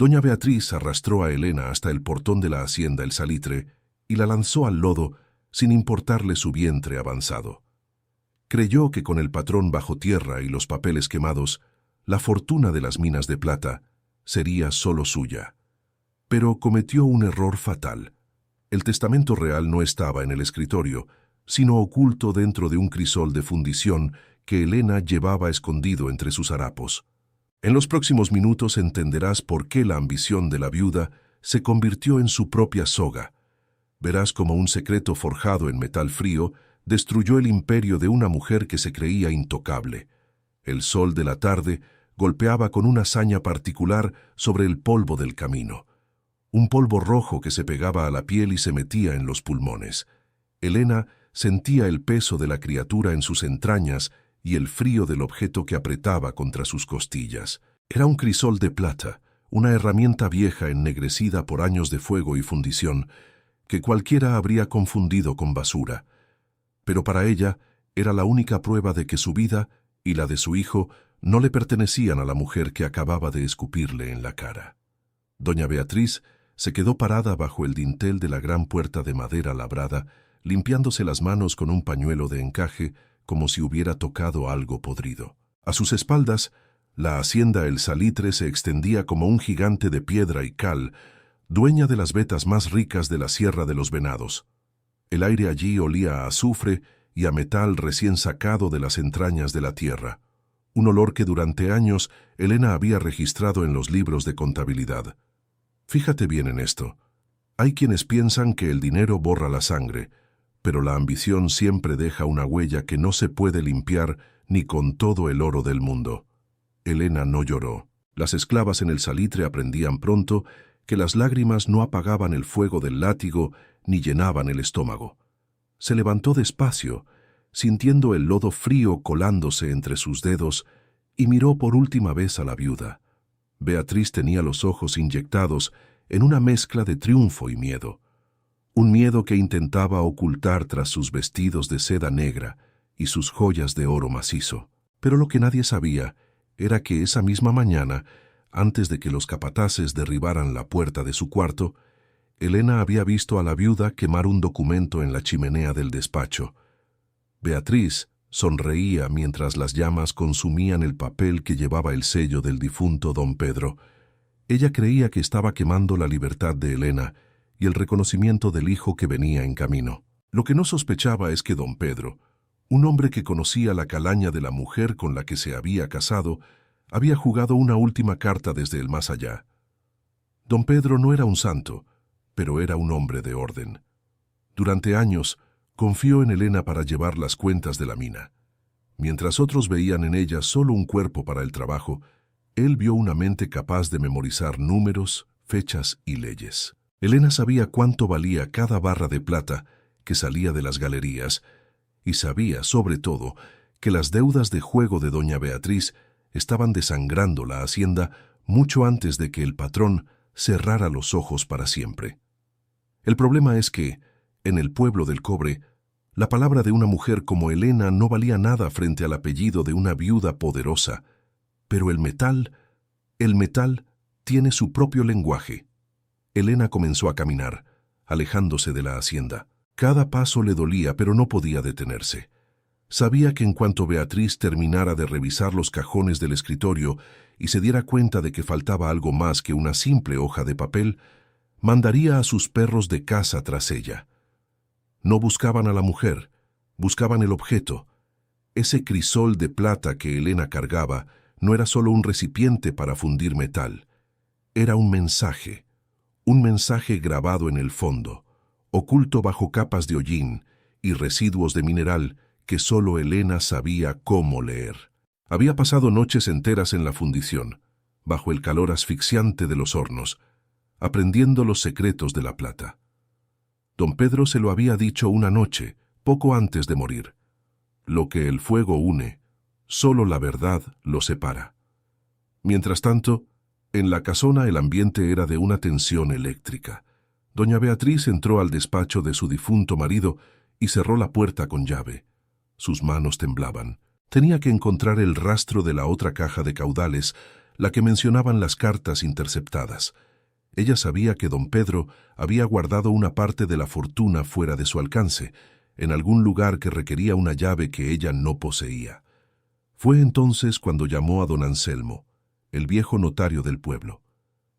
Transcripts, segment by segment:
Doña Beatriz arrastró a Elena hasta el portón de la hacienda El Salitre y la lanzó al lodo sin importarle su vientre avanzado. Creyó que con el patrón bajo tierra y los papeles quemados, la fortuna de las minas de plata sería solo suya. Pero cometió un error fatal. El testamento real no estaba en el escritorio, sino oculto dentro de un crisol de fundición que Elena llevaba escondido entre sus harapos. En los próximos minutos entenderás por qué la ambición de la viuda se convirtió en su propia soga. Verás cómo un secreto forjado en metal frío destruyó el imperio de una mujer que se creía intocable. El sol de la tarde golpeaba con una saña particular sobre el polvo del camino. Un polvo rojo que se pegaba a la piel y se metía en los pulmones. Elena sentía el peso de la criatura en sus entrañas y el frío del objeto que apretaba contra sus costillas. Era un crisol de plata, una herramienta vieja ennegrecida por años de fuego y fundición, que cualquiera habría confundido con basura. Pero para ella era la única prueba de que su vida y la de su hijo no le pertenecían a la mujer que acababa de escupirle en la cara. Doña Beatriz se quedó parada bajo el dintel de la gran puerta de madera labrada, limpiándose las manos con un pañuelo de encaje como si hubiera tocado algo podrido. A sus espaldas, la hacienda El Salitre se extendía como un gigante de piedra y cal, dueña de las vetas más ricas de la Sierra de los Venados. El aire allí olía a azufre y a metal recién sacado de las entrañas de la tierra, un olor que durante años Elena había registrado en los libros de contabilidad. Fíjate bien en esto. Hay quienes piensan que el dinero borra la sangre, pero la ambición siempre deja una huella que no se puede limpiar ni con todo el oro del mundo. Elena no lloró. Las esclavas en El Salitre aprendían pronto que las lágrimas no apagaban el fuego del látigo ni llenaban el estómago. Se levantó despacio, sintiendo el lodo frío colándose entre sus dedos, y miró por última vez a la viuda. Beatriz tenía los ojos inyectados en una mezcla de triunfo y miedo. Un miedo que intentaba ocultar tras sus vestidos de seda negra y sus joyas de oro macizo. Pero lo que nadie sabía era que esa misma mañana, antes de que los capataces derribaran la puerta de su cuarto, Elena había visto a la viuda quemar un documento en la chimenea del despacho. Beatriz sonreía mientras las llamas consumían el papel que llevaba el sello del difunto don Pedro. Ella creía que estaba quemando la libertad de Elena y el reconocimiento del hijo que venía en camino. Lo que no sospechaba es que don Pedro, un hombre que conocía la calaña de la mujer con la que se había casado, había jugado una última carta desde el más allá. Don Pedro no era un santo, pero era un hombre de orden. Durante años, confió en Elena para llevar las cuentas de la mina. Mientras otros veían en ella solo un cuerpo para el trabajo, él vio una mente capaz de memorizar números, fechas y leyes. Elena sabía cuánto valía cada barra de plata que salía de las galerías, y sabía, sobre todo, que las deudas de juego de doña Beatriz estaban desangrando la hacienda mucho antes de que el patrón cerrara los ojos para siempre. El problema es que, en el pueblo del cobre, la palabra de una mujer como Elena no valía nada frente al apellido de una viuda poderosa, pero el metal tiene su propio lenguaje. Elena comenzó a caminar, alejándose de la hacienda. Cada paso le dolía, pero no podía detenerse. Sabía que en cuanto Beatriz terminara de revisar los cajones del escritorio y se diera cuenta de que faltaba algo más que una simple hoja de papel, mandaría a sus perros de caza tras ella. No buscaban a la mujer, buscaban el objeto. Ese crisol de plata que Elena cargaba no era solo un recipiente para fundir metal. Era un mensaje grabado en el fondo, oculto bajo capas de hollín y residuos de mineral que solo Elena sabía cómo leer. Había pasado noches enteras en la fundición, bajo el calor asfixiante de los hornos, aprendiendo los secretos de la plata. Don Pedro se lo había dicho una noche, poco antes de morir. Lo que el fuego une, solo la verdad lo separa. Mientras tanto, en la casona el ambiente era de una tensión eléctrica. Doña Beatriz entró al despacho de su difunto marido y cerró la puerta con llave. Sus manos temblaban. Tenía que encontrar el rastro de la otra caja de caudales la que mencionaban las cartas interceptadas. Ella sabía que don Pedro había guardado una parte de la fortuna fuera de su alcance, en algún lugar que requería una llave que ella no poseía. Fue entonces cuando llamó a don Anselmo, el viejo notario del pueblo.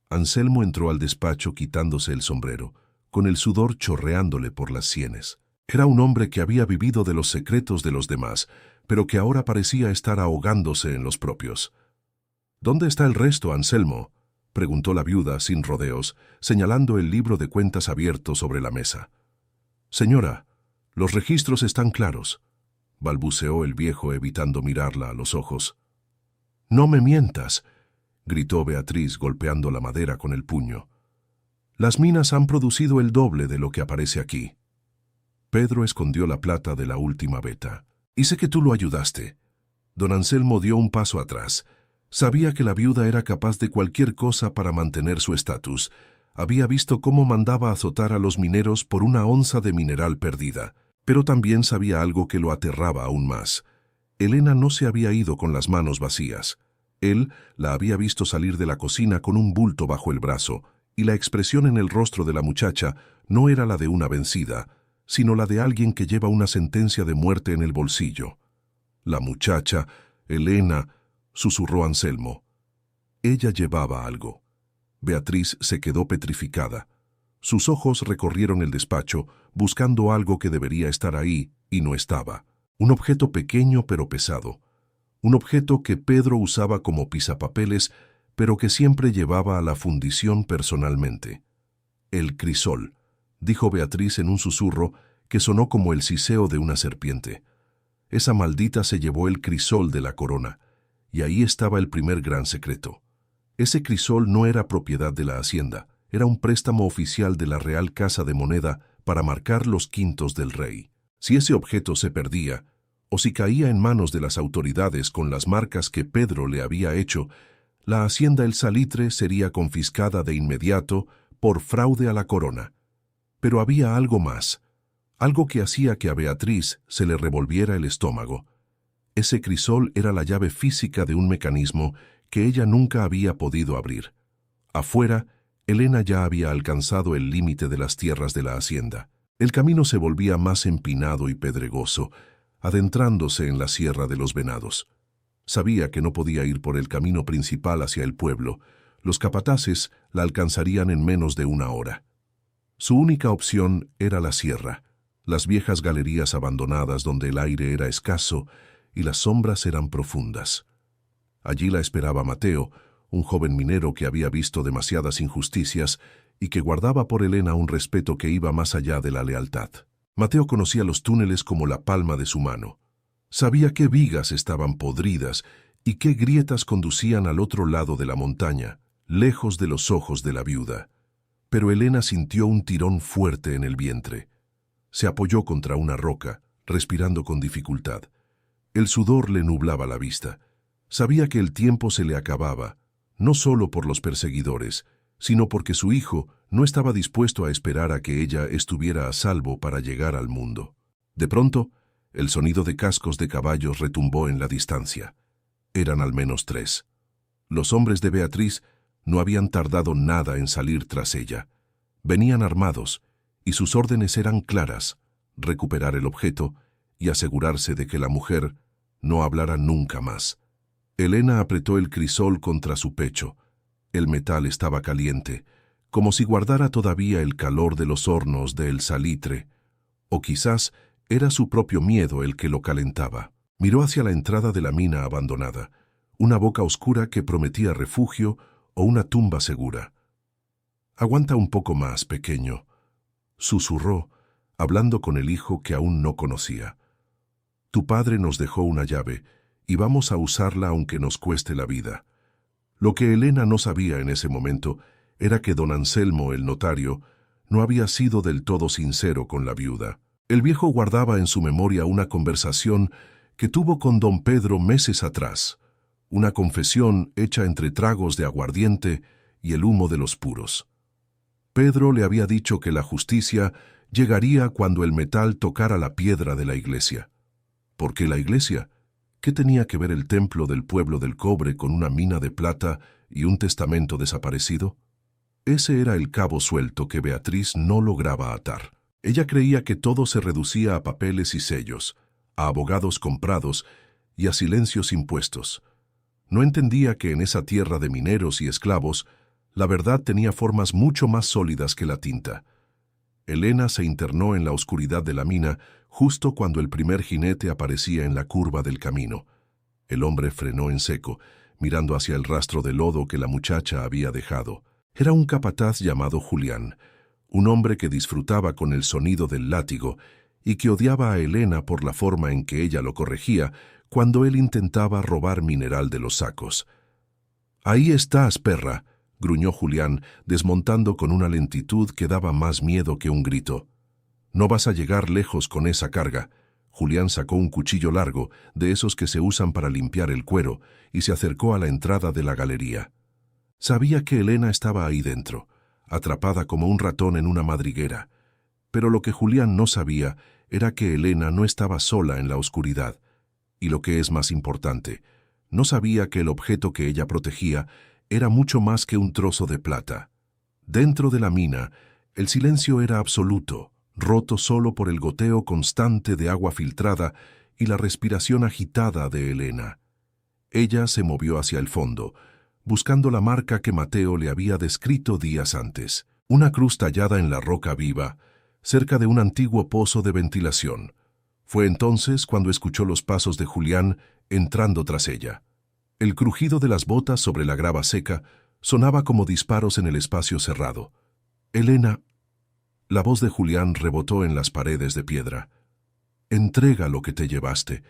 Anselmo entró al despacho quitándose el sombrero, con el sudor chorreándole por las sienes. Era un hombre que había vivido de los secretos de los demás, pero que ahora parecía estar ahogándose en los propios. «¿Dónde está el resto, Anselmo?», preguntó la viuda sin rodeos, señalando el libro de cuentas abierto sobre la mesa. «Señora, los registros están claros», balbuceó el viejo evitando mirarla a los ojos. «No me mientas», gritó Beatriz golpeando la madera con el puño. «Las minas han producido el doble de lo que aparece aquí». Pedro escondió la plata de la última veta. «Y sé que tú lo ayudaste». Don Anselmo dio un paso atrás. Sabía que la viuda era capaz de cualquier cosa para mantener su estatus. Había visto cómo mandaba azotar a los mineros por una onza de mineral perdida. Pero también sabía algo que lo aterraba aún más. Elena no se había ido con las manos vacías. Él la había visto salir de la cocina con un bulto bajo el brazo, y la expresión en el rostro de la muchacha no era la de una vencida, sino la de alguien que lleva una sentencia de muerte en el bolsillo. «La muchacha, Elena», susurró Anselmo. Ella llevaba algo. Beatriz se quedó petrificada. Sus ojos recorrieron el despacho, buscando algo que debería estar ahí, y no estaba. Un objeto pequeño pero pesado. Un objeto que Pedro usaba como pisapapeles, pero que siempre llevaba a la fundición personalmente. «El crisol», dijo Beatriz en un susurro que sonó como el siseo de una serpiente. Esa maldita se llevó el crisol de la corona, y ahí estaba el primer gran secreto. Ese crisol no era propiedad de la hacienda, era un préstamo oficial de la Real Casa de Moneda para marcar los quintos del rey. Si ese objeto se perdía, o si caía en manos de las autoridades con las marcas que Pedro le había hecho, la hacienda El Salitre sería confiscada de inmediato por fraude a la corona. Pero había algo más, algo que hacía que a Beatriz se le revolviera el estómago. Ese crisol era la llave física de un mecanismo que ella nunca había podido abrir. Afuera, Elena ya había alcanzado el límite de las tierras de la hacienda. El camino se volvía más empinado y pedregoso, adentrándose en la Sierra de los Venados. Sabía que no podía ir por el camino principal hacia el pueblo. Los capataces la alcanzarían en menos de una hora. Su única opción era la sierra, las viejas galerías abandonadas donde el aire era escaso y las sombras eran profundas. Allí la esperaba Mateo, un joven minero que había visto demasiadas injusticias y que guardaba por Elena un respeto que iba más allá de la lealtad. Mateo conocía los túneles como la palma de su mano. Sabía qué vigas estaban podridas y qué grietas conducían al otro lado de la montaña, lejos de los ojos de la viuda. Pero Elena sintió un tirón fuerte en el vientre. Se apoyó contra una roca, respirando con dificultad. El sudor le nublaba la vista. Sabía que el tiempo se le acababa, no solo por los perseguidores, sino porque su hijo no estaba dispuesto a esperar a que ella estuviera a salvo para llegar al mundo. De pronto, el sonido de cascos de caballos retumbó en la distancia. Eran al menos 3. Los hombres de Beatriz no habían tardado nada en salir tras ella. Venían armados, y sus órdenes eran claras: recuperar el objeto y asegurarse de que la mujer no hablara nunca más. Elena apretó el crisol contra su pecho. El metal estaba caliente, como si guardara todavía el calor de los hornos de El Salitre, o quizás era su propio miedo el que lo calentaba. Miró hacia la entrada de la mina abandonada, una boca oscura que prometía refugio o una tumba segura. «Aguanta un poco más, pequeño», susurró, hablando con el hijo que aún no conocía. «Tu padre nos dejó una llave, y vamos a usarla aunque nos cueste la vida». Lo que Elena no sabía en ese momento era que don Anselmo, el notario, no había sido del todo sincero con la viuda. El viejo guardaba en su memoria una conversación que tuvo con don Pedro meses atrás, una confesión hecha entre tragos de aguardiente y el humo de los puros. Pedro le había dicho que la justicia llegaría cuando el metal tocara la piedra de la iglesia. ¿Por qué la iglesia? ¿Qué tenía que ver el templo del pueblo del cobre con una mina de plata y un testamento desaparecido? Ese era el cabo suelto que Beatriz no lograba atar. Ella creía que todo se reducía a papeles y sellos, a abogados comprados y a silencios impuestos. No entendía que en esa tierra de mineros y esclavos, la verdad tenía formas mucho más sólidas que la tinta. Elena se internó en la oscuridad de la mina justo cuando el primer jinete aparecía en la curva del camino. El hombre frenó en seco, mirando hacia el rastro de lodo que la muchacha había dejado. Era un capataz llamado Julián, un hombre que disfrutaba con el sonido del látigo y que odiaba a Elena por la forma en que ella lo corregía cuando él intentaba robar mineral de los sacos. «Ahí estás, perra», gruñó Julián, desmontando con una lentitud que daba más miedo que un grito. «No vas a llegar lejos con esa carga». Julián sacó un cuchillo largo, de esos que se usan para limpiar el cuero, y se acercó a la entrada de la galería. Sabía que Elena estaba ahí dentro, atrapada como un ratón en una madriguera. Pero lo que Julián no sabía era que Elena no estaba sola en la oscuridad. Y lo que es más importante, no sabía que el objeto que ella protegía era mucho más que un trozo de plata. Dentro de la mina, el silencio era absoluto, roto solo por el goteo constante de agua filtrada y la respiración agitada de Elena. Ella se movió hacia el fondo, buscando la marca que Mateo le había descrito días antes, una cruz tallada en la roca viva, cerca de un antiguo pozo de ventilación. Fue entonces cuando escuchó los pasos de Julián entrando tras ella. El crujido de las botas sobre la grava seca sonaba como disparos en el espacio cerrado. «Elena». La voz de Julián rebotó en las paredes de piedra. «Entrega lo que te llevaste,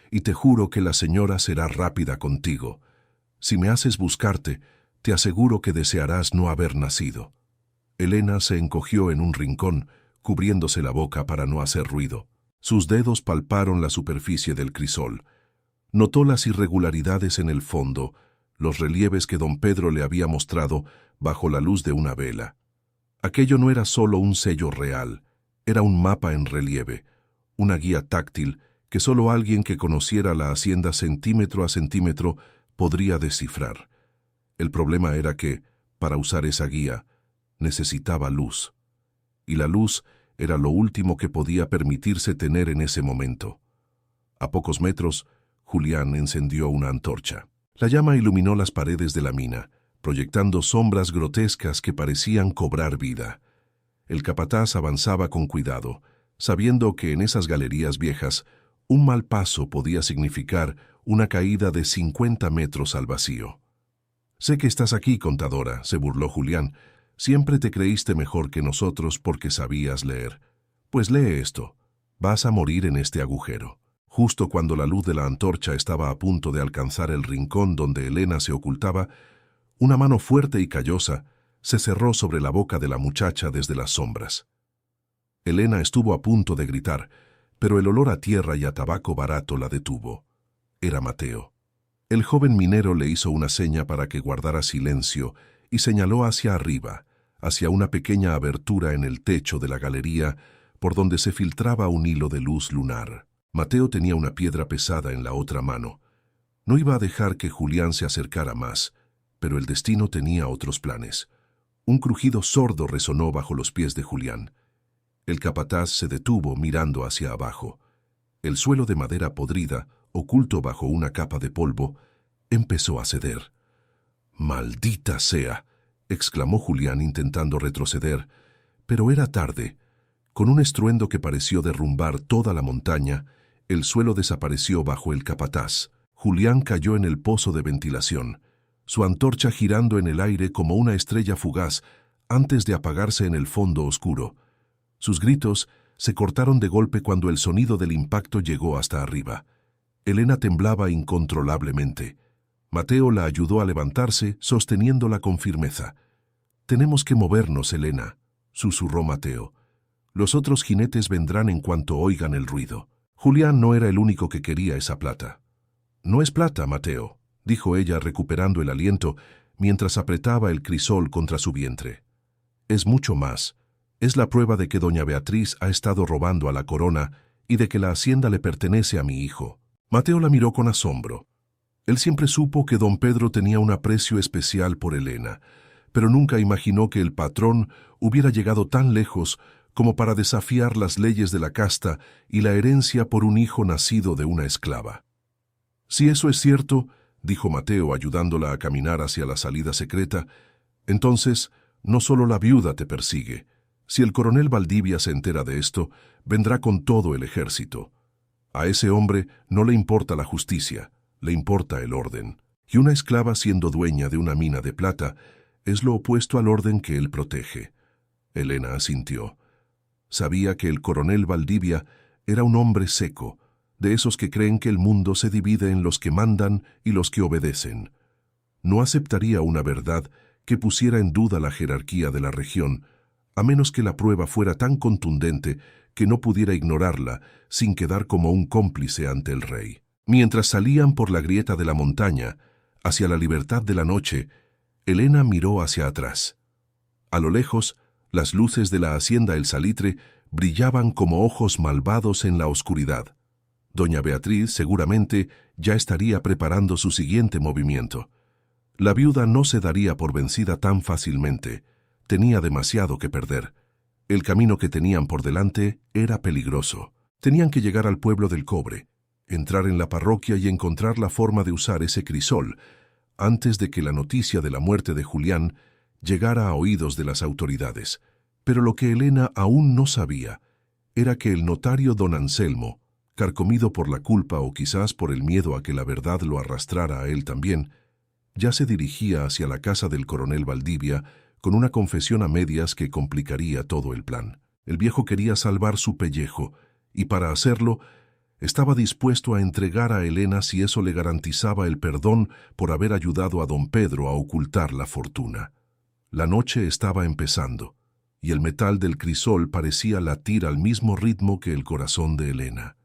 y te juro que la señora será rápida contigo. Si me haces buscarte, te aseguro que desearás no haber nacido». Elena se encogió en un rincón, cubriéndose la boca para no hacer ruido. Sus dedos palparon la superficie del crisol. Notó las irregularidades en el fondo, los relieves que don Pedro le había mostrado bajo la luz de una vela. Aquello no era solo un sello real, era un mapa en relieve, una guía táctil que solo alguien que conociera la hacienda centímetro a centímetro podría descifrar. El problema era que, para usar esa guía, necesitaba luz. Y la luz era lo último que podía permitirse tener en ese momento. A pocos metros, Julián encendió una antorcha. La llama iluminó las paredes de la mina, proyectando sombras grotescas que parecían cobrar vida. El capataz avanzaba con cuidado, sabiendo que en esas galerías viejas, un mal paso podía significar una caída de 50 metros al vacío. «Sé que estás aquí, contadora», se burló Julián. «Siempre te creíste mejor que nosotros porque sabías leer. Pues lee esto. Vas a morir en este agujero». Justo cuando la luz de la antorcha estaba a punto de alcanzar el rincón donde Elena se ocultaba, una mano fuerte y callosa se cerró sobre la boca de la muchacha desde las sombras. Elena estuvo a punto de gritar, pero el olor a tierra y a tabaco barato la detuvo. Era Mateo. El joven minero le hizo una seña para que guardara silencio y señaló hacia arriba, hacia una pequeña abertura en el techo de la galería por donde se filtraba un hilo de luz lunar. Mateo tenía una piedra pesada en la otra mano. No iba a dejar que Julián se acercara más, pero el destino tenía otros planes. Un crujido sordo resonó bajo los pies de Julián. El capataz se detuvo mirando hacia abajo. El suelo de madera podrida, oculto bajo una capa de polvo, empezó a ceder. «¡Maldita sea!», exclamó Julián intentando retroceder, pero era tarde. Con un estruendo que pareció derrumbar toda la montaña, el suelo desapareció bajo el capataz. Julián cayó en el pozo de ventilación, su antorcha girando en el aire como una estrella fugaz antes de apagarse en el fondo oscuro. Sus gritos se cortaron de golpe cuando el sonido del impacto llegó hasta arriba. Elena temblaba incontrolablemente. Mateo la ayudó a levantarse, sosteniéndola con firmeza. «Tenemos que movernos, Elena», susurró Mateo. «Los otros jinetes vendrán en cuanto oigan el ruido». Julián no era el único que quería esa plata. «No es plata, Mateo», dijo ella recuperando el aliento mientras apretaba el crisol contra su vientre. «Es mucho más. Es la prueba de que doña Beatriz ha estado robando a la corona y de que la hacienda le pertenece a mi hijo». Mateo la miró con asombro. Él siempre supo que don Pedro tenía un aprecio especial por Elena, pero nunca imaginó que el patrón hubiera llegado tan lejos como para desafiar las leyes de la casta y la herencia por un hijo nacido de una esclava. Si eso es cierto, dijo Mateo ayudándola a caminar hacia la salida secreta, entonces no solo la viuda te persigue. Si el coronel Valdivia se entera de esto, vendrá con todo el ejército. A ese hombre no le importa la justicia, le importa el orden. Y una esclava siendo dueña de una mina de plata es lo opuesto al orden que él protege. Elena asintió. Sabía que el coronel Valdivia era un hombre seco, de esos que creen que el mundo se divide en los que mandan y los que obedecen. No aceptaría una verdad que pusiera en duda la jerarquía de la región, a menos que la prueba fuera tan contundente que no pudiera ignorarla sin quedar como un cómplice ante el rey. Mientras salían por la grieta de la montaña, hacia la libertad de la noche, Elena miró hacia atrás. A lo lejos, las luces de la hacienda El Salitre brillaban como ojos malvados en la oscuridad. Doña Beatriz seguramente ya estaría preparando su siguiente movimiento. La viuda no se daría por vencida tan fácilmente. Tenía demasiado que perder. El camino que tenían por delante era peligroso. Tenían que llegar al pueblo del Cobre, entrar en la parroquia y encontrar la forma de usar ese crisol antes de que la noticia de la muerte de Julián llegara a oídos de las autoridades. Pero lo que Elena aún no sabía era que el notario don Anselmo, carcomido por la culpa o quizás por el miedo a que la verdad lo arrastrara a él también, ya se dirigía hacia la casa del coronel Valdivia con una confesión a medias que complicaría todo el plan. El viejo quería salvar su pellejo y para hacerlo estaba dispuesto a entregar a Elena si eso le garantizaba el perdón por haber ayudado a don Pedro a ocultar la fortuna. La noche estaba empezando, y el metal del crisol parecía latir al mismo ritmo que el corazón de Elena.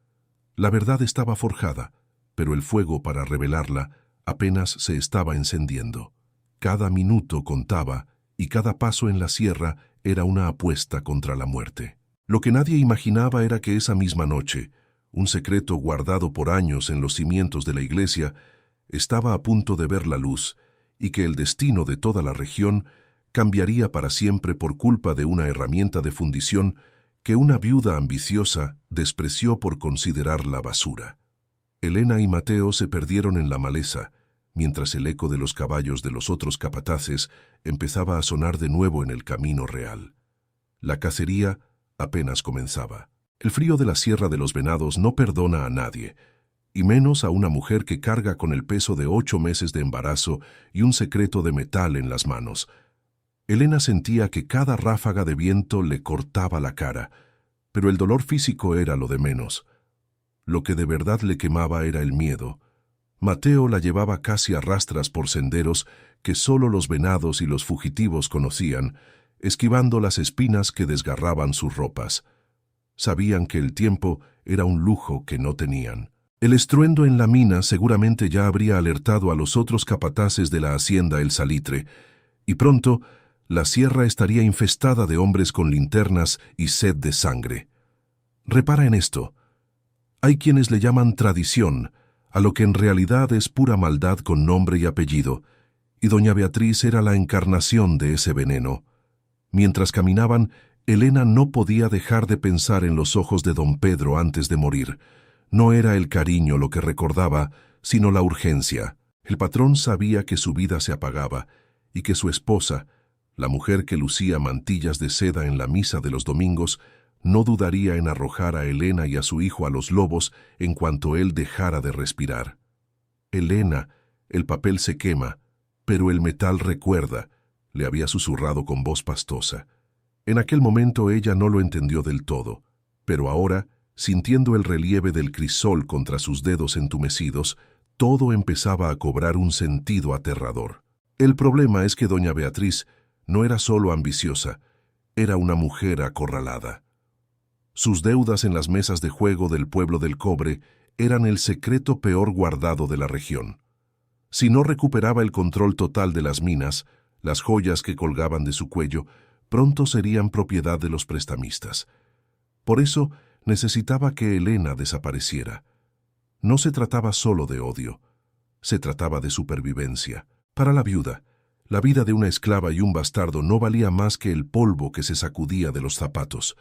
La verdad estaba forjada, pero el fuego para revelarla apenas se estaba encendiendo. Cada minuto contaba, y cada paso en la sierra era una apuesta contra la muerte. Lo que nadie imaginaba era que esa misma noche, un secreto guardado por años en los cimientos de la iglesia, estaba a punto de ver la luz, y que el destino de toda la región cambiaría para siempre por culpa de una herramienta de fundición que una viuda ambiciosa despreció por considerarla basura. Elena y Mateo se perdieron en la maleza, mientras el eco de los caballos de los otros capataces empezaba a sonar de nuevo en el camino real. La cacería apenas comenzaba. El frío de la Sierra de los Venados no perdona a nadie, y menos a una mujer que carga con el peso de 8 meses de embarazo y un secreto de metal en las manos. Elena sentía que cada ráfaga de viento le cortaba la cara, pero el dolor físico era lo de menos. Lo que de verdad le quemaba era el miedo. Mateo la llevaba casi a rastras por senderos que solo los venados y los fugitivos conocían, esquivando las espinas que desgarraban sus ropas. Sabían que el tiempo era un lujo que no tenían. El estruendo en la mina seguramente ya habría alertado a los otros capataces de la hacienda El Salitre, y pronto la sierra estaría infestada de hombres con linternas y sed de sangre. Repara en esto. Hay quienes le llaman tradición a lo que en realidad es pura maldad con nombre y apellido, y doña Beatriz era la encarnación de ese veneno. Mientras caminaban, Elena no podía dejar de pensar en los ojos de don Pedro antes de morir. No era el cariño lo que recordaba, sino la urgencia. El patrón sabía que su vida se apagaba y que su esposa, la mujer que lucía mantillas de seda en la misa de los domingos, no dudaría en arrojar a Elena y a su hijo a los lobos en cuanto él dejara de respirar. Elena, el papel se quema, pero el metal recuerda, le había susurrado con voz pastosa. En aquel momento ella no lo entendió del todo, pero ahora, sintiendo el relieve del crisol contra sus dedos entumecidos, todo empezaba a cobrar un sentido aterrador. El problema es que doña Beatriz no era solo ambiciosa, era una mujer acorralada. Sus deudas en las mesas de juego del pueblo del Cobre eran el secreto peor guardado de la región. Si no recuperaba el control total de las minas, las joyas que colgaban de su cuello pronto serían propiedad de los prestamistas. Por eso necesitaba que Elena desapareciera. No se trataba solo de odio, se trataba de supervivencia. Para la viuda, la vida de una esclava y un bastardo no valía más que el polvo que se sacudía de los zapatos.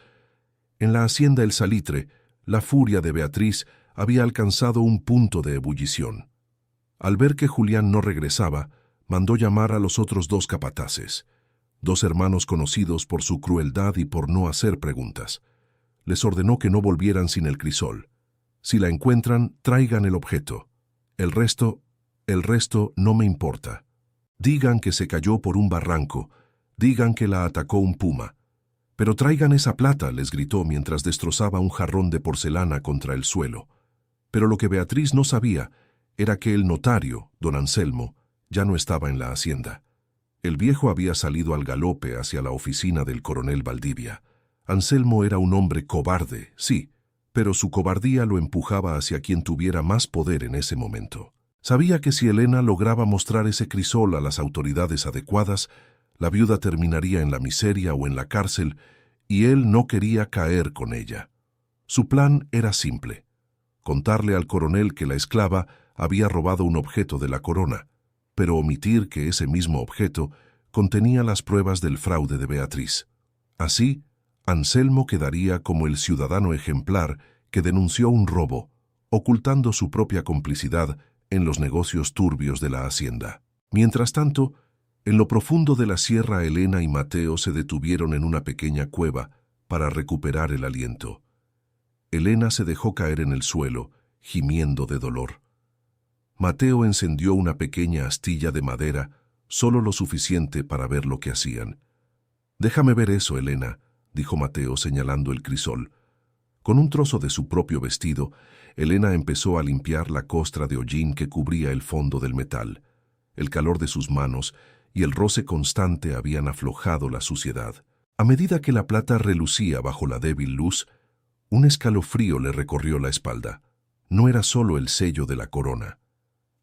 En la hacienda El Salitre, la furia de Beatriz había alcanzado un punto de ebullición. Al ver que Julián no regresaba, mandó llamar a los otros 2 capataces, 2 hermanos conocidos por su crueldad y por no hacer preguntas. Les ordenó que no volvieran sin el crisol. Si la encuentran, traigan el objeto. El resto no me importa. Digan que se cayó por un barranco, digan que la atacó un puma. Pero traigan esa plata, les gritó mientras destrozaba un jarrón de porcelana contra el suelo. Pero lo que Beatriz no sabía era que el notario, don Anselmo, ya no estaba en la hacienda. El viejo había salido al galope hacia la oficina del coronel Valdivia. Anselmo era un hombre cobarde, sí, pero su cobardía lo empujaba hacia quien tuviera más poder en ese momento. Sabía que si Elena lograba mostrar ese crisol a las autoridades adecuadas, la viuda terminaría en la miseria o en la cárcel, y él no quería caer con ella. Su plan era simple: contarle al coronel que la esclava había robado un objeto de la corona, pero omitir que ese mismo objeto contenía las pruebas del fraude de Beatriz. Así, Anselmo quedaría como el ciudadano ejemplar que denunció un robo, ocultando su propia complicidad en los negocios turbios de la hacienda. Mientras tanto, en lo profundo de la sierra, Elena y Mateo se detuvieron en una pequeña cueva para recuperar el aliento. Elena se dejó caer en el suelo, gimiendo de dolor. Mateo encendió una pequeña astilla de madera, solo lo suficiente para ver lo que hacían. «Déjame ver eso, Elena», dijo Mateo señalando el crisol. Con un trozo de su propio vestido, Elena empezó a limpiar la costra de hollín que cubría el fondo del metal. El calor de sus manos y el roce constante habían aflojado la suciedad. A medida que la plata relucía bajo la débil luz, un escalofrío le recorrió la espalda. No era solo el sello de la corona.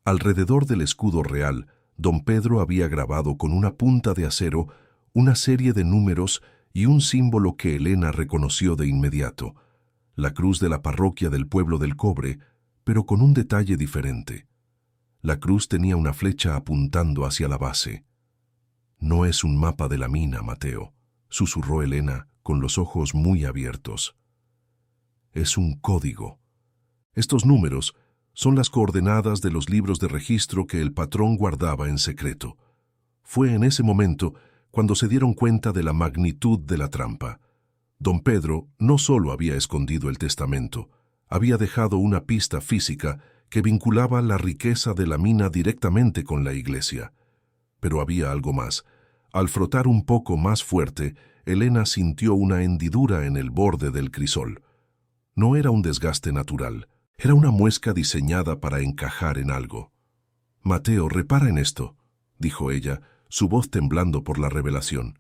Alrededor del escudo real, don Pedro había grabado con una punta de acero una serie de números y un símbolo que Elena reconoció de inmediato: la cruz de la parroquia del Pueblo del Cobre, pero con un detalle diferente. La cruz tenía una flecha apuntando hacia la base. «No es un mapa de la mina, Mateo», susurró Elena con los ojos muy abiertos. «Es un código. Estos números son las coordenadas de los libros de registro que el patrón guardaba en secreto». Fue en ese momento cuando se dieron cuenta de la magnitud de la trampa. Don Pedro no solo había escondido el testamento, había dejado una pista física que vinculaba la riqueza de la mina directamente con la iglesia. Pero había algo más. Al frotar un poco más fuerte, Elena sintió una hendidura en el borde del crisol. No era un desgaste natural, era una muesca diseñada para encajar en algo. «Mateo, repara en esto», dijo ella, su voz temblando por la revelación.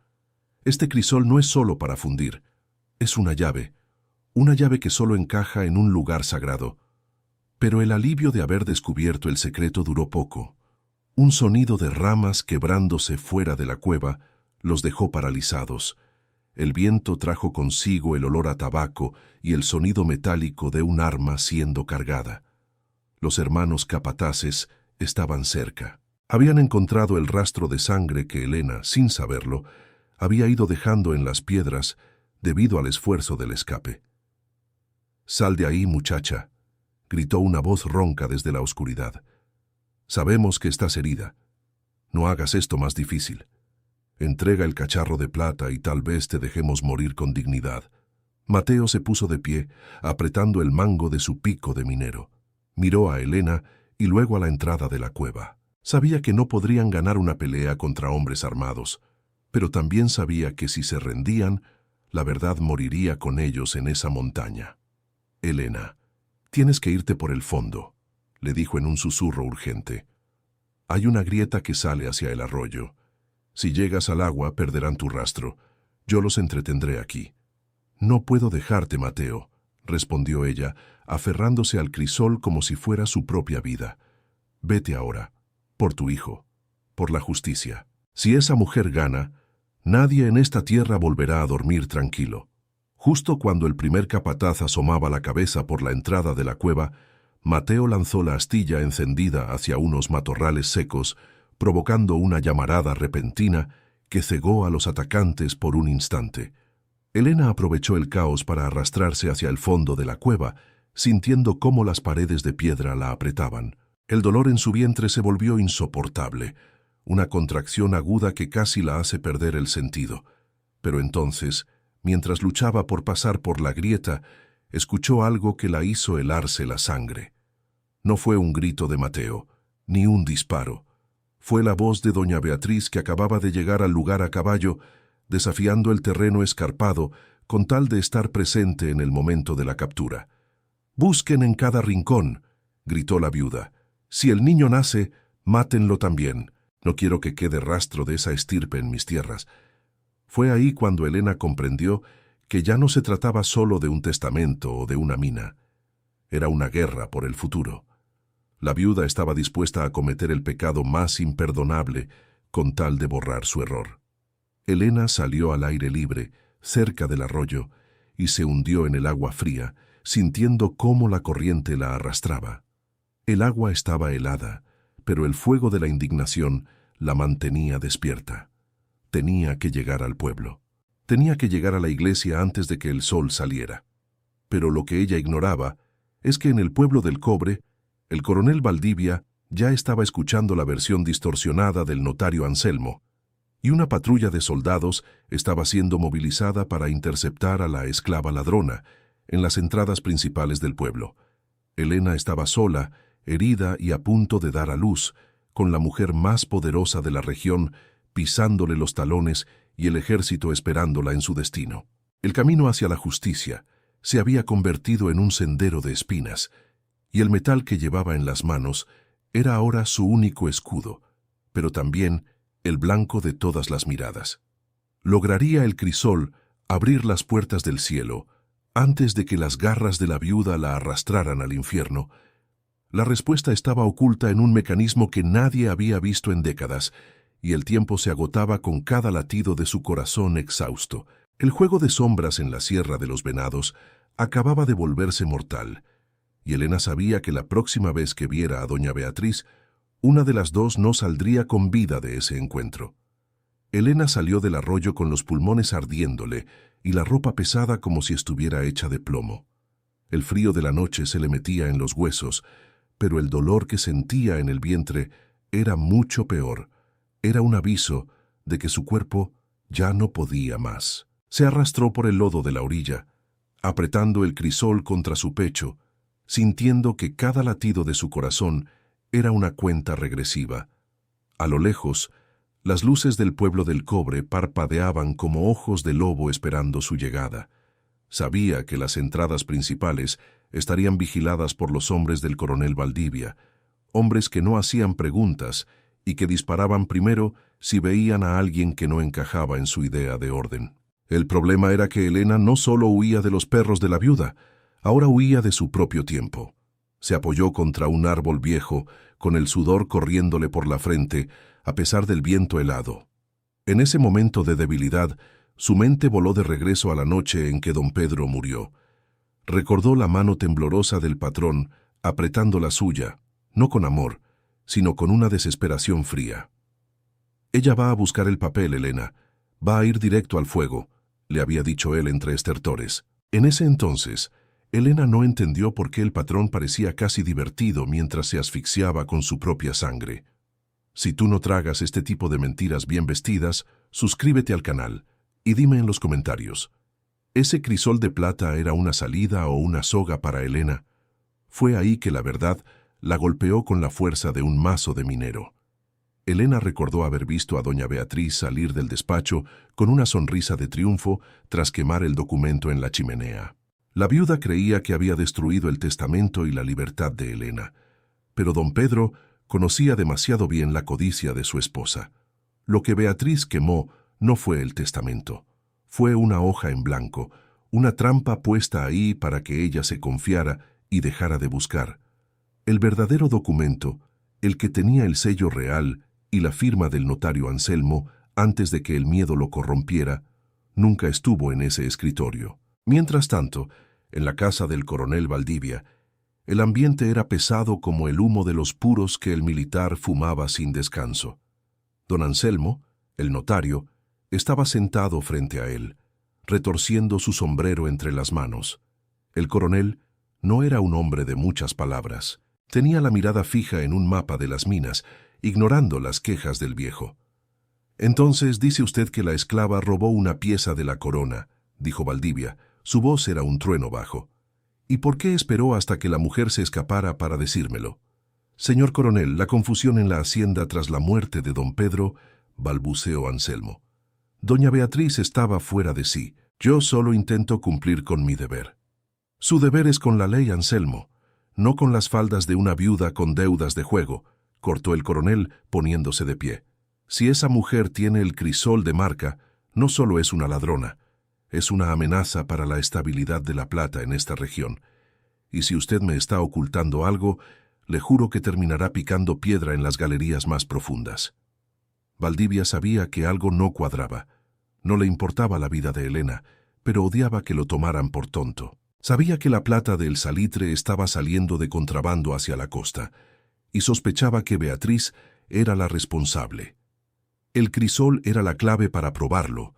«Este crisol no es solo para fundir, es una llave que solo encaja en un lugar sagrado». Pero el alivio de haber descubierto el secreto duró poco. Un sonido de ramas quebrándose fuera de la cueva los dejó paralizados. El viento trajo consigo el olor a tabaco y el sonido metálico de un arma siendo cargada. Los hermanos capataces estaban cerca. Habían encontrado el rastro de sangre que Elena, sin saberlo, había ido dejando en las piedras debido al esfuerzo del escape. «Sal de ahí, muchacha», gritó una voz ronca desde la oscuridad. «Sabemos que estás herida. No hagas esto más difícil. Entrega el cacharro de plata y tal vez te dejemos morir con dignidad». Mateo se puso de pie, apretando el mango de su pico de minero. Miró a Elena y luego a la entrada de la cueva. Sabía que no podrían ganar una pelea contra hombres armados, pero también sabía que si se rendían, la verdad moriría con ellos en esa montaña. «Elena, tienes que irte por el fondo», le dijo en un susurro urgente. «Hay una grieta que sale hacia el arroyo. Si llegas al agua, perderán tu rastro. Yo los entretendré aquí». «No puedo dejarte, Mateo», respondió ella, aferrándose al crisol como si fuera su propia vida. «Vete ahora, por tu hijo, por la justicia. Si esa mujer gana, nadie en esta tierra volverá a dormir tranquilo». Justo cuando el primer capataz asomaba la cabeza por la entrada de la cueva, Mateo lanzó la astilla encendida hacia unos matorrales secos, provocando una llamarada repentina que cegó a los atacantes por un instante. Elena aprovechó el caos para arrastrarse hacia el fondo de la cueva, sintiendo cómo las paredes de piedra la apretaban. El dolor en su vientre se volvió insoportable, una contracción aguda que casi la hace perder el sentido. Pero entonces, mientras luchaba por pasar por la grieta, escuchó algo que la hizo helarse la sangre. No fue un grito de Mateo, ni un disparo. Fue la voz de doña Beatriz, que acababa de llegar al lugar a caballo, desafiando el terreno escarpado con tal de estar presente en el momento de la captura. «Busquen en cada rincón», gritó la viuda. «Si el niño nace, mátenlo también. No quiero que quede rastro de esa estirpe en mis tierras». Fue ahí cuando Elena comprendió que ya no se trataba solo de un testamento o de una mina. Era una guerra por el futuro. La viuda estaba dispuesta a cometer el pecado más imperdonable con tal de borrar su error. Elena salió al aire libre, cerca del arroyo, y se hundió en el agua fría, sintiendo cómo la corriente la arrastraba. El agua estaba helada, pero el fuego de la indignación la mantenía despierta. Tenía que llegar al pueblo. Tenía que llegar a la iglesia antes de que el sol saliera. Pero lo que ella ignoraba es que en el pueblo del Cobre, el coronel Valdivia ya estaba escuchando la versión distorsionada del notario Anselmo, y una patrulla de soldados estaba siendo movilizada para interceptar a la esclava ladrona en las entradas principales del pueblo. Elena estaba sola, herida y a punto de dar a luz, con la mujer más poderosa de la región pisándole los talones y el ejército esperándola en su destino. El camino hacia la justicia se había convertido en un sendero de espinas, y el metal que llevaba en las manos era ahora su único escudo, pero también el blanco de todas las miradas. ¿Lograría el crisol abrir las puertas del cielo antes de que las garras de la viuda la arrastraran al infierno? La respuesta estaba oculta en un mecanismo que nadie había visto en décadas, y el tiempo se agotaba con cada latido de su corazón exhausto. El juego de sombras en la Sierra de los Venados acababa de volverse mortal, y Elena sabía que la próxima vez que viera a doña Beatriz, una de las dos no saldría con vida de ese encuentro. Elena salió del arroyo con los pulmones ardiéndole y la ropa pesada como si estuviera hecha de plomo. El frío de la noche se le metía en los huesos, pero el dolor que sentía en el vientre era mucho peor. Era un aviso de que su cuerpo ya no podía más. Se arrastró por el lodo de la orilla, apretando el crisol contra su pecho, sintiendo que cada latido de su corazón era una cuenta regresiva. A lo lejos, las luces del pueblo del Cobre parpadeaban como ojos de lobo esperando su llegada. Sabía que las entradas principales estarían vigiladas por los hombres del coronel Valdivia, hombres que no hacían preguntas y que disparaban primero si veían a alguien que no encajaba en su idea de orden. El problema era que Elena no solo huía de los perros de la viuda, ahora huía de su propio tiempo. Se apoyó contra un árbol viejo, con el sudor corriéndole por la frente, a pesar del viento helado. En ese momento de debilidad, su mente voló de regreso a la noche en que don Pedro murió. Recordó la mano temblorosa del patrón, apretando la suya, no con amor, sino con una desesperación fría. «Ella va a buscar el papel, Elena. Va a ir directo al fuego», le había dicho él entre estertores. En ese entonces, Elena no entendió por qué el patrón parecía casi divertido mientras se asfixiaba con su propia sangre. Si tú no tragas este tipo de mentiras bien vestidas, suscríbete al canal y dime en los comentarios, ¿ese crisol de plata era una salida o una soga para Elena? Fue ahí que la verdad la golpeó con la fuerza de un mazo de minero. Elena recordó haber visto a doña Beatriz salir del despacho con una sonrisa de triunfo tras quemar el documento en la chimenea. La viuda creía que había destruido el testamento y la libertad de Elena, pero don Pedro conocía demasiado bien la codicia de su esposa. Lo que Beatriz quemó no fue el testamento, fue una hoja en blanco, una trampa puesta ahí para que ella se confiara y dejara de buscar. El verdadero documento, el que tenía el sello real y la firma del notario Anselmo antes de que el miedo lo corrompiera, nunca estuvo en ese escritorio. Mientras tanto, en la casa del coronel Valdivia, El ambiente era pesado como el humo de los puros que el militar fumaba sin descanso. Don Anselmo, el notario, estaba sentado frente a él, retorciendo su sombrero entre las manos. El coronel no era un hombre de muchas palabras. Tenía la mirada fija en un mapa de las minas, ignorando las quejas del viejo. «Entonces dice usted que la esclava robó una pieza de la corona», dijo Valdivia. Su voz era un trueno bajo. «¿Y por qué esperó hasta que la mujer se escapara para decírmelo?» «Señor coronel, la confusión en la hacienda tras la muerte de don Pedro», balbuceó Anselmo. «Doña Beatriz estaba fuera de sí. Yo solo intento cumplir con mi deber». «Su deber es con la ley, Anselmo, no con las faldas de una viuda con deudas de juego», cortó el coronel poniéndose de pie. «Si esa mujer tiene el crisol de marca, no solo es una ladrona, es una amenaza para la estabilidad de la plata en esta región. Y si usted me está ocultando algo, le juro que terminará picando piedra en las galerías más profundas». Valdivia sabía que algo no cuadraba. No le importaba la vida de Elena, pero odiaba que lo tomaran por tonto. Sabía que la plata del salitre estaba saliendo de contrabando hacia la costa, y sospechaba que Beatriz era la responsable. El crisol era la clave para probarlo,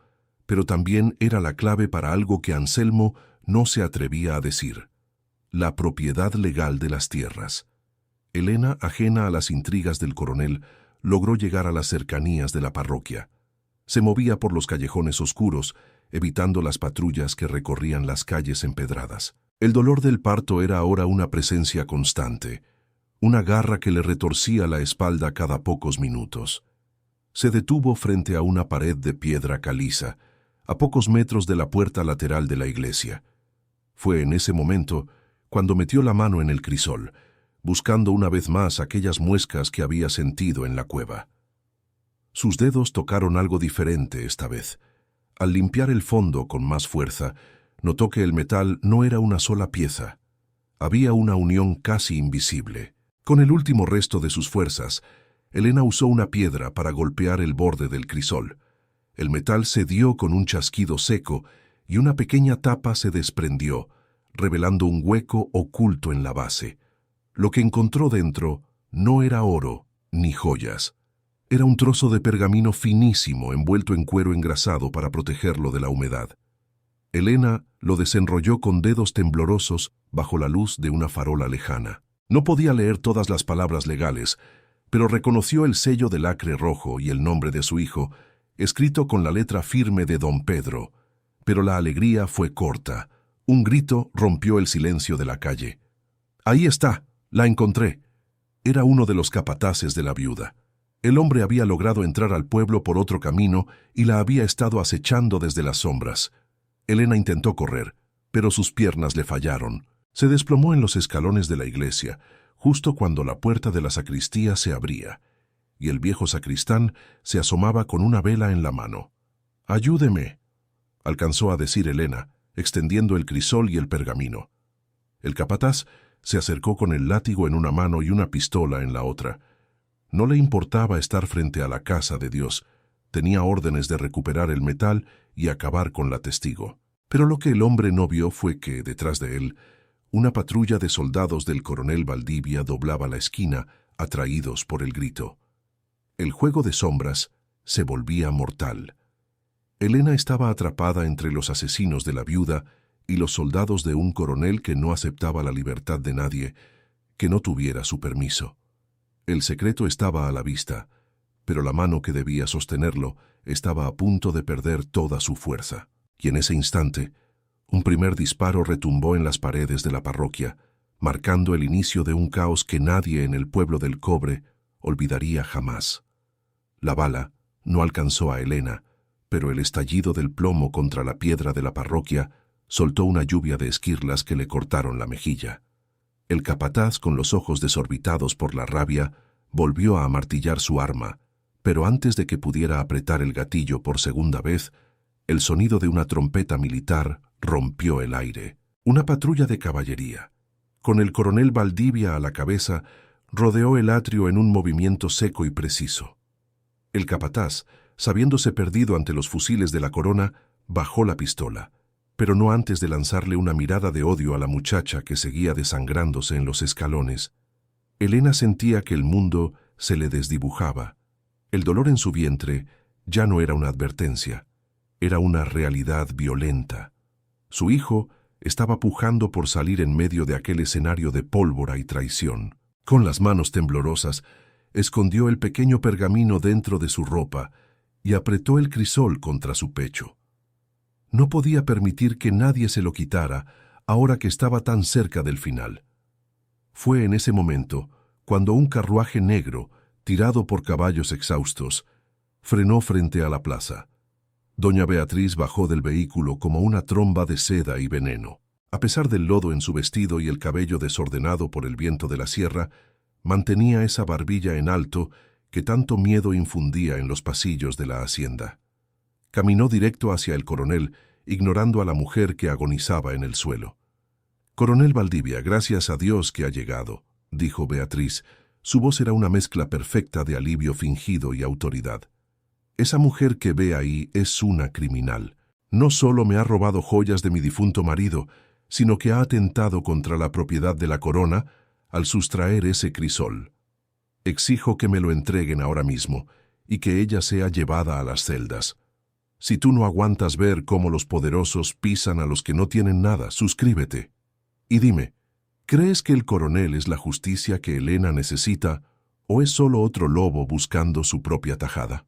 pero también era la clave para algo que Anselmo no se atrevía a decir: la propiedad legal de las tierras. Elena, ajena a las intrigas del coronel, logró llegar a las cercanías de la parroquia. Se movía por los callejones oscuros, evitando las patrullas que recorrían las calles empedradas. El dolor del parto era ahora una presencia constante, una garra que le retorcía la espalda cada pocos minutos. Se detuvo frente a una pared de piedra caliza, a pocos metros de la puerta lateral de la iglesia. Fue en ese momento cuando metió la mano en el crisol, buscando una vez más aquellas muescas que había sentido en la cueva. Sus dedos tocaron algo diferente esta vez. Al limpiar el fondo con más fuerza, notó que el metal no era una sola pieza. Había una unión casi invisible. Con el último resto de sus fuerzas, Elena usó una piedra para golpear el borde del crisol. El metal cedió con un chasquido seco y una pequeña tapa se desprendió, revelando un hueco oculto en la base. Lo que encontró dentro no era oro ni joyas. Era un trozo de pergamino finísimo envuelto en cuero engrasado para protegerlo de la humedad. Elena lo desenrolló con dedos temblorosos bajo la luz de una farola lejana. No podía leer todas las palabras legales, pero reconoció el sello de lacre rojo y el nombre de su hijo, escrito con la letra firme de don Pedro. Pero la alegría fue corta. Un grito rompió el silencio de la calle. «Ahí está, la encontré». Era uno de los capataces de la viuda. El hombre había logrado entrar al pueblo por otro camino y la había estado acechando desde las sombras. Elena intentó correr, pero sus piernas le fallaron. Se desplomó en los escalones de la iglesia, justo cuando la puerta de la sacristía se abría, y el viejo sacristán se asomaba con una vela en la mano. «Ayúdeme», alcanzó a decir Elena, extendiendo el crisol y el pergamino. El capataz se acercó con el látigo en una mano y una pistola en la otra. No le importaba estar frente a la casa de Dios. Tenía órdenes de recuperar el metal y acabar con la testigo. Pero lo que el hombre no vio fue que, detrás de él, una patrulla de soldados del coronel Valdivia doblaba la esquina, atraídos por el grito. El juego de sombras se volvía mortal. Elena estaba atrapada entre los asesinos de la viuda y los soldados de un coronel que no aceptaba la libertad de nadie que no tuviera su permiso. El secreto estaba a la vista, pero la mano que debía sostenerlo estaba a punto de perder toda su fuerza. Y en ese instante, un primer disparo retumbó en las paredes de la parroquia, marcando el inicio de un caos que nadie en el pueblo del Cobre olvidaría jamás. La bala no alcanzó a Elena, pero el estallido del plomo contra la piedra de la parroquia soltó una lluvia de esquirlas que le cortaron la mejilla. El capataz, con los ojos desorbitados por la rabia, volvió a amartillar su arma, pero antes de que pudiera apretar el gatillo por segunda vez, el sonido de una trompeta militar rompió el aire. Una patrulla de caballería, con el coronel Valdivia a la cabeza, rodeó el atrio en un movimiento seco y preciso. El capataz, sabiéndose perdido ante los fusiles de la corona, bajó la pistola, pero no antes de lanzarle una mirada de odio a la muchacha que seguía desangrándose en los escalones. Elena sentía que el mundo se le desdibujaba. El dolor en su vientre ya no era una advertencia, era una realidad violenta. Su hijo estaba pujando por salir en medio de aquel escenario de pólvora y traición. Con las manos temblorosas, escondió el pequeño pergamino dentro de su ropa y apretó el crisol contra su pecho. No podía permitir que nadie se lo quitara ahora que estaba tan cerca del final. Fue en ese momento cuando un carruaje negro, tirado por caballos exhaustos, frenó frente a la plaza. Doña Beatriz bajó del vehículo como una tromba de seda y veneno. A pesar del lodo en su vestido y el cabello desordenado por el viento de la sierra, mantenía esa barbilla en alto que tanto miedo infundía en los pasillos de la hacienda. Caminó directo hacia el coronel, ignorando a la mujer que agonizaba en el suelo. «Coronel Valdivia, gracias a Dios que ha llegado», dijo Beatriz. Su voz era una mezcla perfecta de alivio fingido y autoridad. «Esa mujer que ve ahí es una criminal. No solo me ha robado joyas de mi difunto marido, sino que ha atentado contra la propiedad de la corona al sustraer ese crisol. Exijo que me lo entreguen ahora mismo y que ella sea llevada a las celdas. Si tú no aguantas ver cómo los poderosos pisan a los que no tienen nada, suscríbete. Y dime, ¿crees que el coronel es la justicia que Elena necesita o es solo otro lobo buscando su propia tajada?»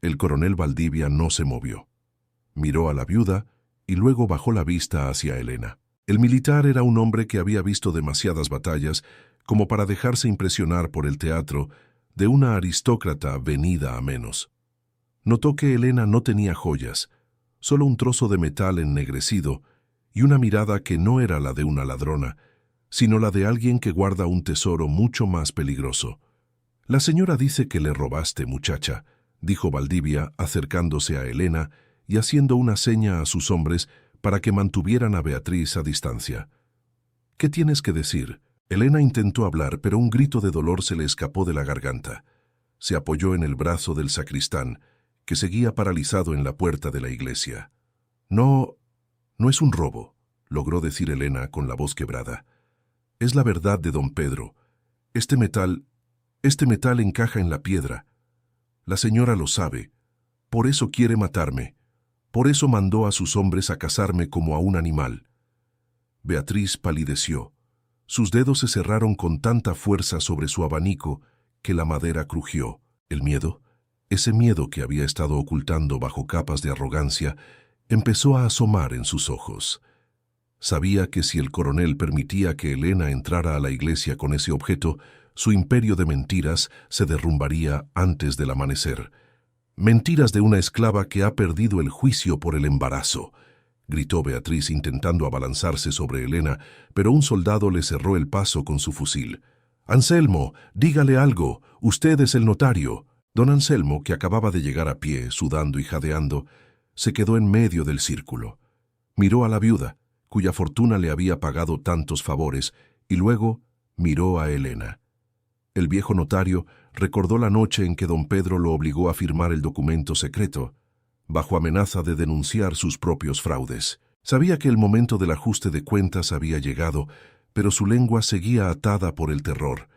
El coronel Valdivia no se movió. Miró a la viuda y luego bajó la vista hacia Elena. El militar era un hombre que había visto demasiadas batallas como para dejarse impresionar por el teatro de una aristócrata venida a menos. Notó que Elena no tenía joyas, solo un trozo de metal ennegrecido y una mirada que no era la de una ladrona, sino la de alguien que guarda un tesoro mucho más peligroso. «La señora dice que le robaste, muchacha», dijo Valdivia, acercándose a Elena y haciendo una seña a sus hombres para que mantuvieran a Beatriz a distancia. «¿Qué tienes que decir?» Elena intentó hablar, pero un grito de dolor se le escapó de la garganta. Se apoyó en el brazo del sacristán, que seguía paralizado en la puerta de la iglesia. «No es un robo», logró decir Elena con la voz quebrada. «Es la verdad de don Pedro. Este metal encaja en la piedra. La señora lo sabe. Por eso quiere matarme. Por eso mandó a sus hombres a cazarme como a un animal». Beatriz palideció. Sus dedos se cerraron con tanta fuerza sobre su abanico que la madera crujió. El miedo, ese miedo que había estado ocultando bajo capas de arrogancia, empezó a asomar en sus ojos. Sabía que si el coronel permitía que Elena entrara a la iglesia con ese objeto, su imperio de mentiras se derrumbaría antes del amanecer. «Mentiras de una esclava que ha perdido el juicio por el embarazo», gritó Beatriz intentando abalanzarse sobre Elena, pero un soldado le cerró el paso con su fusil. «Anselmo, dígale algo, usted es el notario». Don Anselmo, que acababa de llegar a pie, sudando y jadeando, se quedó en medio del círculo. Miró a la viuda, cuya fortuna le había pagado tantos favores, y luego miró a Elena. El viejo notario recordó la noche en que don Pedro lo obligó a firmar el documento secreto, bajo amenaza de denunciar sus propios fraudes. Sabía que el momento del ajuste de cuentas había llegado, pero su lengua seguía atada por el terror.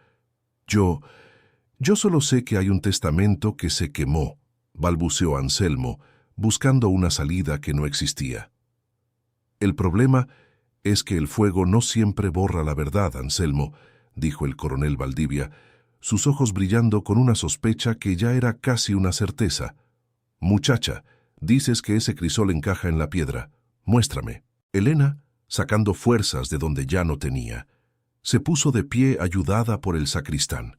Yo solo sé que hay un testamento que se quemó», balbuceó Anselmo, buscando una salida que no existía. «El problema es que el fuego no siempre borra la verdad, Anselmo», dijo el coronel Valdivia, sus ojos brillando con una sospecha que ya era casi una certeza. «Muchacha, dices que ese crisol encaja en la piedra. Muéstrame». Elena, sacando fuerzas de donde ya no tenía, se puso de pie ayudada por el sacristán.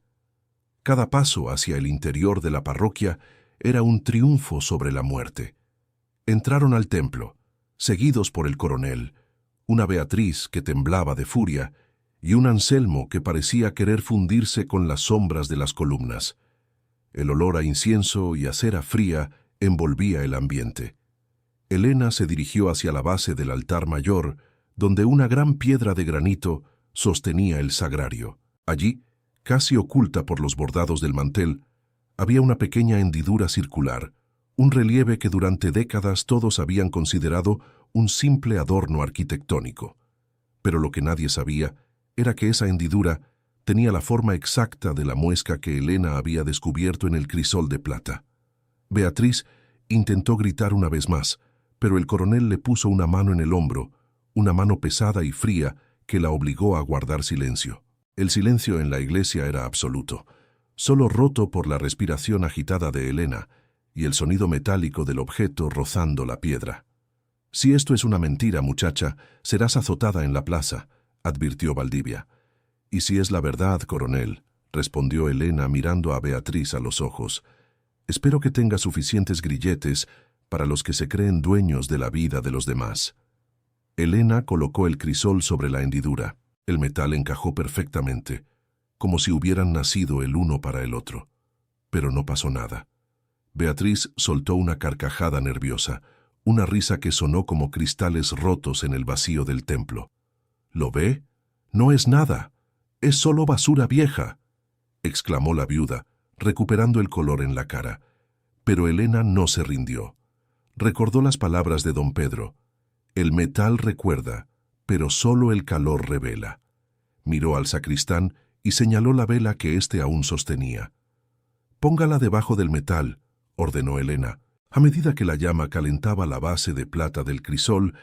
Cada paso hacia el interior de la parroquia era un triunfo sobre la muerte. Entraron al templo, seguidos por el coronel, una Beatriz que temblaba de furia y un Anselmo que parecía querer fundirse con las sombras de las columnas. El olor a incienso y a cera fría envolvía el ambiente. Elena se dirigió hacia la base del altar mayor, donde una gran piedra de granito sostenía el sagrario. Allí, casi oculta por los bordados del mantel, había una pequeña hendidura circular, un relieve que durante décadas todos habían considerado un simple adorno arquitectónico. Pero lo que nadie sabía era que esa hendidura tenía la forma exacta de la muesca que Elena había descubierto en el crisol de plata. Beatriz intentó gritar una vez más, pero el coronel le puso una mano en el hombro, una mano pesada y fría que la obligó a guardar silencio. El silencio en la iglesia era absoluto, solo roto por la respiración agitada de Elena y el sonido metálico del objeto rozando la piedra. «Si esto es una mentira, muchacha, serás azotada en la plaza», advirtió Valdivia. «Y si es la verdad, coronel», respondió Elena mirando a Beatriz a los ojos, «espero que tenga suficientes grilletes para los que se creen dueños de la vida de los demás». Elena colocó el crisol sobre la hendidura. El metal encajó perfectamente, como si hubieran nacido el uno para el otro. Pero no pasó nada. Beatriz soltó una carcajada nerviosa, una risa que sonó como cristales rotos en el vacío del templo. «¿Lo ve? No es nada. Es solo basura vieja», exclamó la viuda, recuperando el color en la cara. Pero Elena no se rindió. Recordó las palabras de don Pedro. «El metal recuerda, pero solo el calor revela». Miró al sacristán y señaló la vela que éste aún sostenía. «Póngala debajo del metal», ordenó Elena. A medida que la llama calentaba la base de plata del crisol,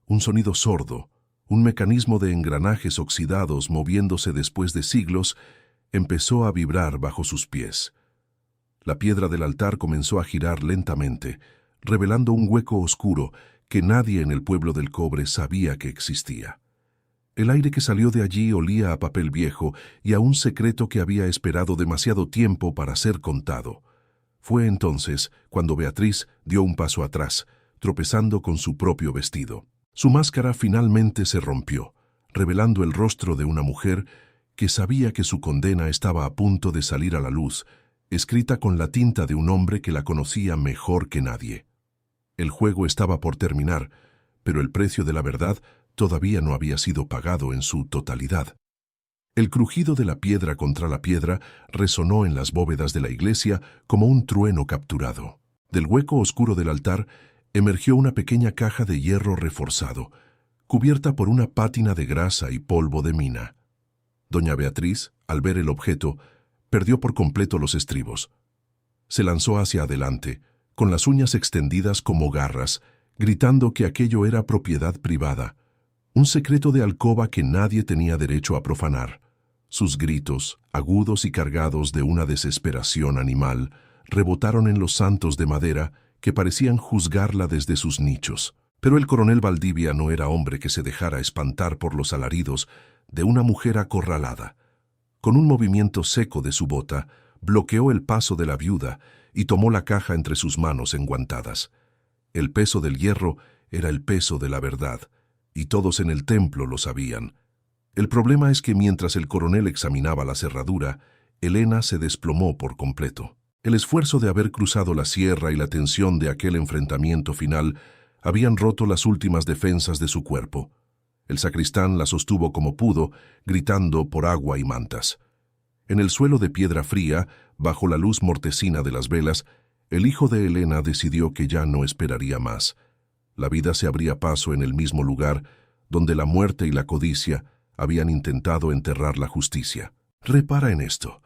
un sonido sordo, un mecanismo de engranajes oxidados moviéndose después de siglos, empezó a vibrar bajo sus pies. La piedra del altar comenzó a girar lentamente, revelando un hueco oscuro que nadie en el pueblo del cobre sabía que existía. El aire que salió de allí olía a papel viejo y a un secreto que había esperado demasiado tiempo para ser contado. Fue entonces cuando Beatriz dio un paso atrás, tropezando con su propio vestido. Su máscara finalmente se rompió, revelando el rostro de una mujer que sabía que su condena estaba a punto de salir a la luz, escrita con la tinta de un hombre que la conocía mejor que nadie. El juego estaba por terminar, pero el precio de la verdad todavía no había sido pagado en su totalidad. El crujido de la piedra contra la piedra resonó en las bóvedas de la iglesia como un trueno capturado. Del hueco oscuro del altar emergió una pequeña caja de hierro reforzado, cubierta por una pátina de grasa y polvo de mina. Doña Beatriz, al ver el objeto, perdió por completo los estribos. Se lanzó hacia adelante, con las uñas extendidas como garras, gritando que aquello era propiedad privada, un secreto de alcoba que nadie tenía derecho a profanar. Sus gritos, agudos y cargados de una desesperación animal, rebotaron en los santos de madera que parecían juzgarla desde sus nichos. Pero el coronel Valdivia no era hombre que se dejara espantar por los alaridos de una mujer acorralada. Con un movimiento seco de su bota, bloqueó el paso de la viuda y tomó la caja entre sus manos enguantadas. El peso del hierro era el peso de la verdad, y todos en el templo lo sabían. El problema es que mientras el coronel examinaba la cerradura, Elena se desplomó por completo. El esfuerzo de haber cruzado la sierra y la tensión de aquel enfrentamiento final habían roto las últimas defensas de su cuerpo. El sacristán la sostuvo como pudo, gritando por agua y mantas. En el suelo de piedra fría, bajo la luz mortecina de las velas, el hijo de Elena decidió que ya no esperaría más. La vida se abría paso en el mismo lugar donde la muerte y la codicia habían intentado enterrar la justicia. Repara en esto.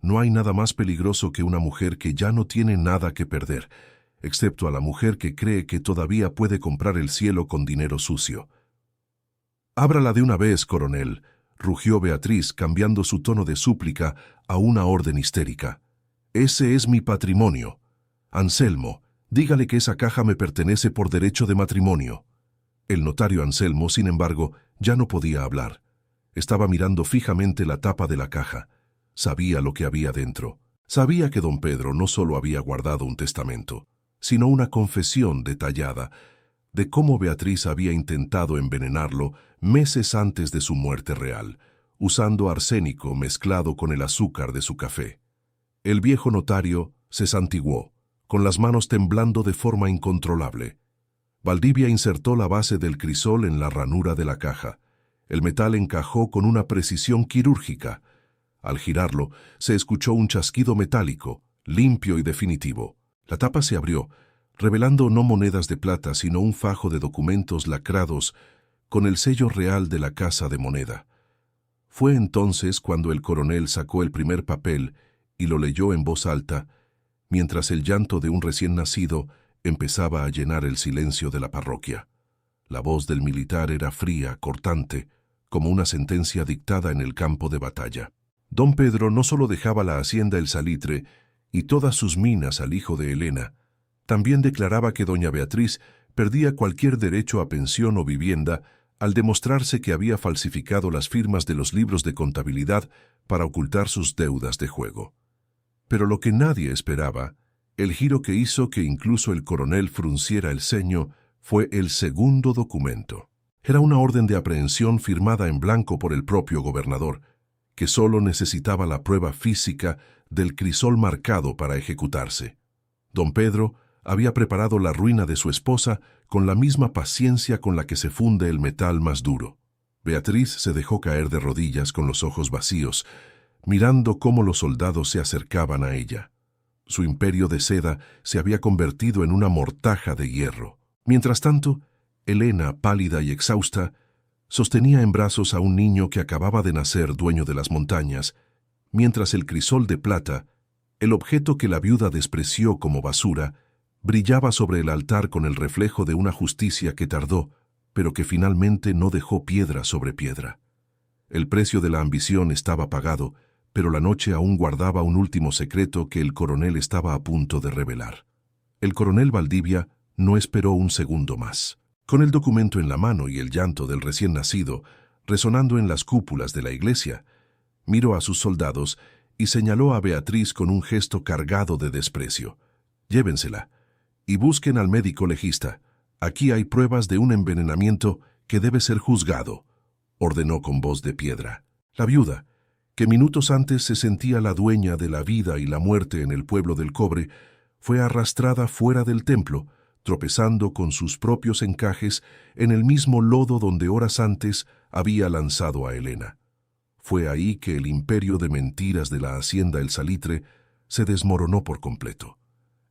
No hay nada más peligroso que una mujer que ya no tiene nada que perder, excepto a la mujer que cree que todavía puede comprar el cielo con dinero sucio. «Ábrala de una vez, coronel», rugió Beatriz, cambiando su tono de súplica a una orden histérica. «Ese es mi patrimonio. Anselmo, dígale que esa caja me pertenece por derecho de matrimonio». El notario Anselmo, sin embargo, ya no podía hablar. Estaba mirando fijamente la tapa de la caja. Sabía lo que había dentro. Sabía que don Pedro no solo había guardado un testamento, sino una confesión detallada de cómo Beatriz había intentado envenenarlo meses antes de su muerte real, usando arsénico mezclado con el azúcar de su café. El viejo notario se santiguó, con las manos temblando de forma incontrolable. Valdivia insertó la base del crisol en la ranura de la caja. El metal encajó con una precisión quirúrgica. Al girarlo, se escuchó un chasquido metálico, limpio y definitivo. La tapa se abrió. revelando no monedas de plata, sino un fajo de documentos lacrados con el sello real de la Casa de Moneda. Fue entonces cuando el coronel sacó el primer papel y lo leyó en voz alta, mientras el llanto de un recién nacido empezaba a llenar el silencio de la parroquia. La voz del militar era fría, cortante, como una sentencia dictada en el campo de batalla. Don Pedro no solo dejaba la hacienda El Salitre y todas sus minas al hijo de Elena, también declaraba que doña Beatriz perdía cualquier derecho a pensión o vivienda al demostrarse que había falsificado las firmas de los libros de contabilidad para ocultar sus deudas de juego. Pero lo que nadie esperaba, el giro que hizo que incluso el coronel frunciera el ceño, fue el segundo documento. Era una orden de aprehensión firmada en blanco por el propio gobernador, que solo necesitaba la prueba física del crisol marcado para ejecutarse. Don Pedro había preparado la ruina de su esposa con la misma paciencia con la que se funde el metal más duro. Beatriz se dejó caer de rodillas con los ojos vacíos, mirando cómo los soldados se acercaban a ella. Su imperio de seda se había convertido en una mortaja de hierro. Mientras tanto, Elena, pálida y exhausta, sostenía en brazos a un niño que acababa de nacer dueño de las montañas, mientras el crisol de plata, el objeto que la viuda despreció como basura, brillaba sobre el altar con el reflejo de una justicia que tardó, pero que finalmente no dejó piedra sobre piedra. El precio de la ambición estaba pagado, pero la noche aún guardaba un último secreto que el coronel estaba a punto de revelar. El coronel Valdivia no esperó un segundo más. Con el documento en la mano y el llanto del recién nacido resonando en las cúpulas de la iglesia, miró a sus soldados y señaló a Beatriz con un gesto cargado de desprecio. «Llévensela y busquen al médico legista. Aquí hay pruebas de un envenenamiento que debe ser juzgado», ordenó con voz de piedra. La viuda, que minutos antes se sentía la dueña de la vida y la muerte en el pueblo del cobre, fue arrastrada fuera del templo, tropezando con sus propios encajes en el mismo lodo donde horas antes había lanzado a Elena. Fue ahí que el imperio de mentiras de la hacienda El Salitre se desmoronó por completo.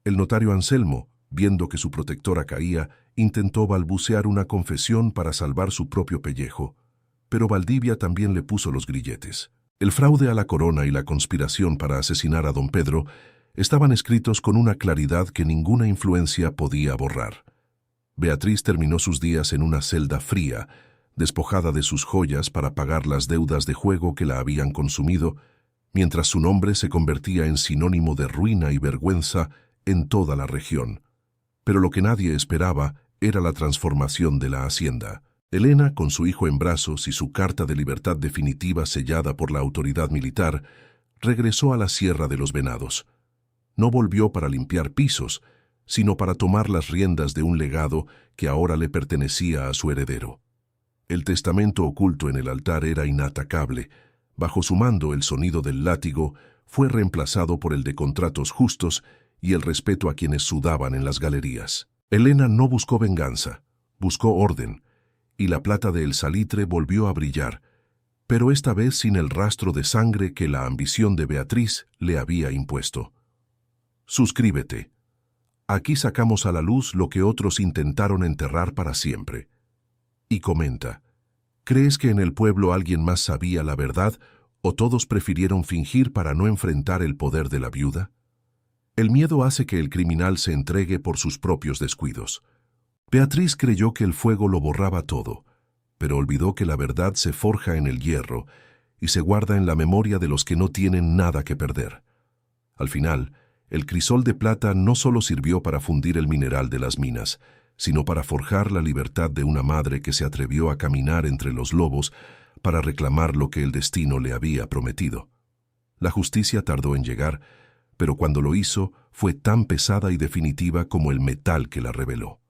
El notario Anselmo, viendo que su protectora caía, intentó balbucear una confesión para salvar su propio pellejo, pero Valdivia también le puso los grilletes. El fraude a la corona y la conspiración para asesinar a don Pedro estaban escritos con una claridad que ninguna influencia podía borrar. Beatriz terminó sus días en una celda fría, despojada de sus joyas para pagar las deudas de juego que la habían consumido, mientras su nombre se convertía en sinónimo de ruina y vergüenza en toda la región. Pero lo que nadie esperaba era la transformación de la hacienda. Elena, con su hijo en brazos y su carta de libertad definitiva sellada por la autoridad militar, regresó a la Sierra de los Venados. No volvió para limpiar pisos, sino para tomar las riendas de un legado que ahora le pertenecía a su heredero. El testamento oculto en el altar era inatacable. Bajo su mando, el sonido del látigo fue reemplazado por el de contratos justos y el respeto a quienes sudaban en las galerías. Elena no buscó venganza, buscó orden, y la plata de El Salitre volvió a brillar, pero esta vez sin el rastro de sangre que la ambición de Beatriz le había impuesto. Suscríbete. Aquí sacamos a la luz lo que otros intentaron enterrar para siempre. Y comenta, ¿crees que en el pueblo alguien más sabía la verdad o todos prefirieron fingir para no enfrentar el poder de la viuda? El miedo hace que el criminal se entregue por sus propios descuidos. Beatriz creyó que el fuego lo borraba todo, pero olvidó que la verdad se forja en el hierro y se guarda en la memoria de los que no tienen nada que perder. Al final, el crisol de plata no solo sirvió para fundir el mineral de las minas, sino para forjar la libertad de una madre que se atrevió a caminar entre los lobos para reclamar lo que el destino le había prometido. La justicia tardó en llegar, pero cuando lo hizo fue tan pesada y definitiva como el metal que la reveló.